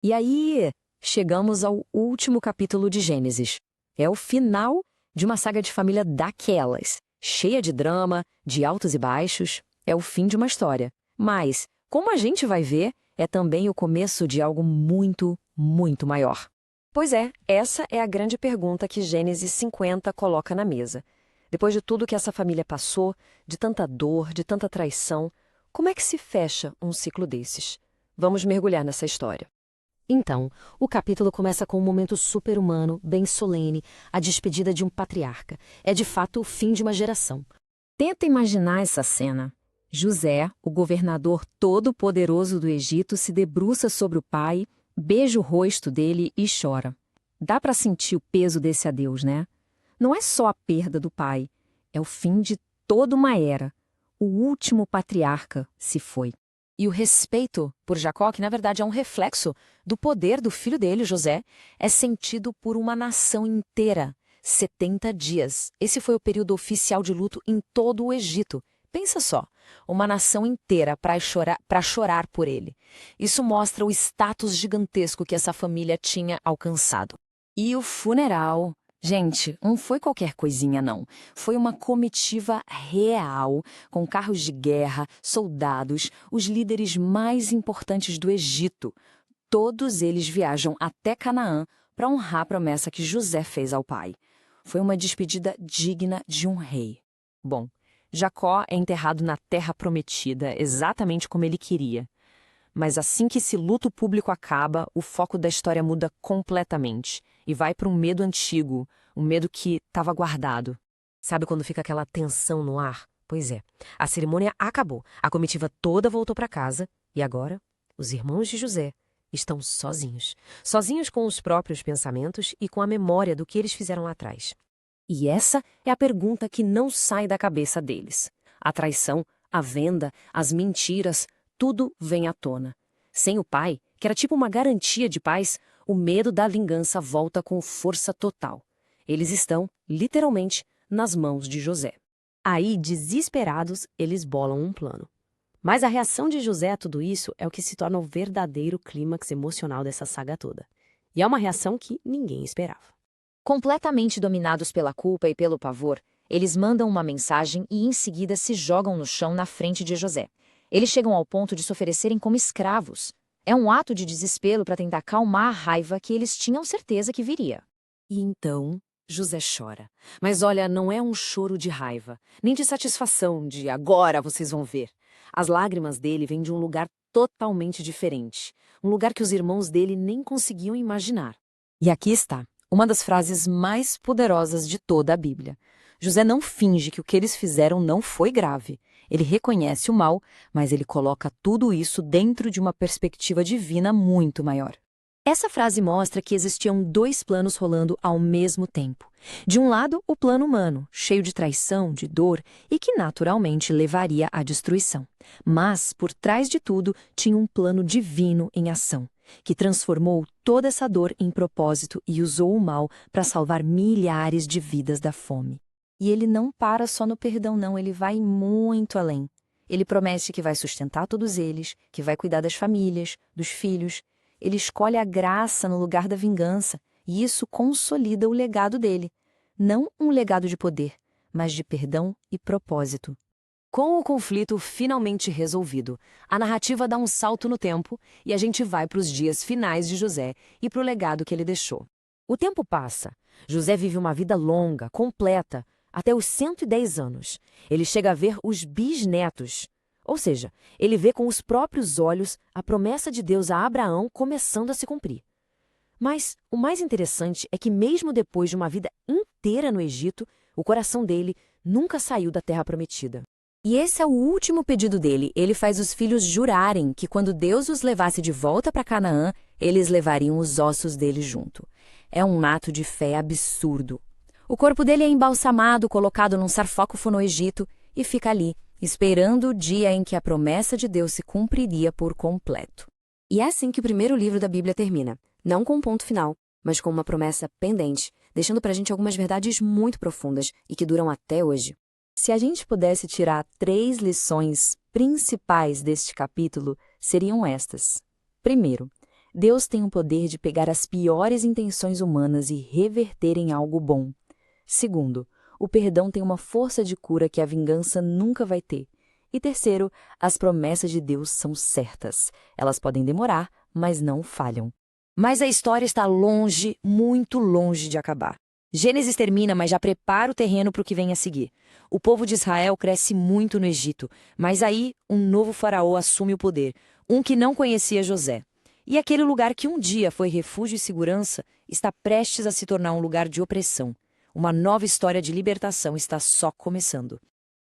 E aí, chegamos ao último capítulo de Gênesis. É o final de uma saga de família daquelas, cheia de drama, de altos e baixos. É o fim de uma história. Mas, como a gente vai ver, é também o começo de algo muito, muito maior. Pois é, essa é a grande pergunta que Gênesis 50 coloca na mesa. Depois de tudo que essa família passou, de tanta dor, de tanta traição, como é que se fecha um ciclo desses? Vamos mergulhar nessa história. Então, o capítulo começa com um momento super-humano, bem solene, a despedida de um patriarca. É de fato o fim de uma geração. Tenta imaginar essa cena. José, o governador todo-poderoso do Egito, se debruça sobre o pai, beija o rosto dele e chora. Dá para sentir o peso desse adeus, né? Não é só a perda do pai, é o fim de toda uma era. O último patriarca se foi. E o respeito por Jacó, que na verdade é um reflexo do poder do filho dele, José, é sentido por uma nação inteira. 70 dias. Esse foi o período oficial de luto em todo o Egito. Pensa só, uma nação inteira para chorar por ele. Isso mostra o status gigantesco que essa família tinha alcançado. E o funeral? Gente, não foi qualquer coisinha, não. Foi uma comitiva real, com carros de guerra, soldados, os líderes mais importantes do Egito. Todos eles viajam até Canaã para honrar a promessa que José fez ao pai. Foi uma despedida digna de um rei. Bom, Jacó é enterrado na terra prometida, exatamente como ele queria. Mas assim que esse luto público acaba, o foco da história muda completamente e vai para um medo antigo, um medo que estava guardado. Sabe quando fica aquela tensão no ar? Pois é, a cerimônia acabou, a comitiva toda voltou para casa e agora os irmãos de José estão sozinhos. Sozinhos com os próprios pensamentos e com a memória do que eles fizeram lá atrás. E essa é a pergunta que não sai da cabeça deles. A traição, a venda, as mentiras, tudo vem à tona. Sem o pai, que era tipo uma garantia de paz, o medo da vingança volta com força total. Eles estão, literalmente, nas mãos de José. Aí, desesperados, eles bolam um plano. Mas a reação de José a tudo isso é o que se torna o verdadeiro clímax emocional dessa saga toda. E é uma reação que ninguém esperava. Completamente dominados pela culpa e pelo pavor, eles mandam uma mensagem e em seguida se jogam no chão na frente de José. Eles chegam ao ponto de se oferecerem como escravos. É um ato de desespero para tentar acalmar a raiva que eles tinham certeza que viria. E então, José chora. Mas olha, não é um choro de raiva, nem de satisfação, de agora vocês vão ver. As lágrimas dele vêm de um lugar totalmente diferente. Um lugar que os irmãos dele nem conseguiam imaginar. E aqui está, uma das frases mais poderosas de toda a Bíblia. José não finge que o que eles fizeram não foi grave. Ele reconhece o mal, mas ele coloca tudo isso dentro de uma perspectiva divina muito maior. Essa frase mostra que existiam dois planos rolando ao mesmo tempo. De um lado, o plano humano, cheio de traição, de dor e que naturalmente levaria à destruição. Mas, por trás de tudo, tinha um plano divino em ação, que transformou toda essa dor em propósito e usou o mal para salvar milhares de vidas da fome. E ele não para só no perdão, não, ele vai muito além. Ele promete que vai sustentar todos eles, que vai cuidar das famílias, dos filhos. Ele escolhe a graça no lugar da vingança, e isso consolida o legado dele. Não um legado de poder, mas de perdão e propósito. Com o conflito finalmente resolvido, a narrativa dá um salto no tempo e a gente vai para os dias finais de José e para o legado que ele deixou. O tempo passa. José vive uma vida longa, completa, até os 110 anos. Ele chega a ver os bisnetos. Ou seja, ele vê com os próprios olhos a promessa de Deus a Abraão começando a se cumprir. Mas o mais interessante é que mesmo depois de uma vida inteira no Egito, o coração dele nunca saiu da terra prometida. E esse é o último pedido dele. Ele faz os filhos jurarem que quando Deus os levasse de volta para Canaã, eles levariam os ossos dele junto. É um ato de fé absurdo. O corpo dele é embalsamado, colocado num sarcófago no Egito e fica ali, esperando o dia em que a promessa de Deus se cumpriria por completo. E é assim que o primeiro livro da Bíblia termina, não com um ponto final, mas com uma promessa pendente, deixando pra gente algumas verdades muito profundas e que duram até hoje. Se a gente pudesse tirar 3 lições principais deste capítulo, seriam estas. Primeiro, Deus tem o poder de pegar as piores intenções humanas e reverter em algo bom. Segundo, o perdão tem uma força de cura que a vingança nunca vai ter. E terceiro, as promessas de Deus são certas. Elas podem demorar, mas não falham. Mas a história está longe, muito longe de acabar. Gênesis termina, mas já prepara o terreno para o que vem a seguir. O povo de Israel cresce muito no Egito, mas aí um novo faraó assume o poder, um que não conhecia José. E aquele lugar que um dia foi refúgio e segurança está prestes a se tornar um lugar de opressão. Uma nova história de libertação está só começando.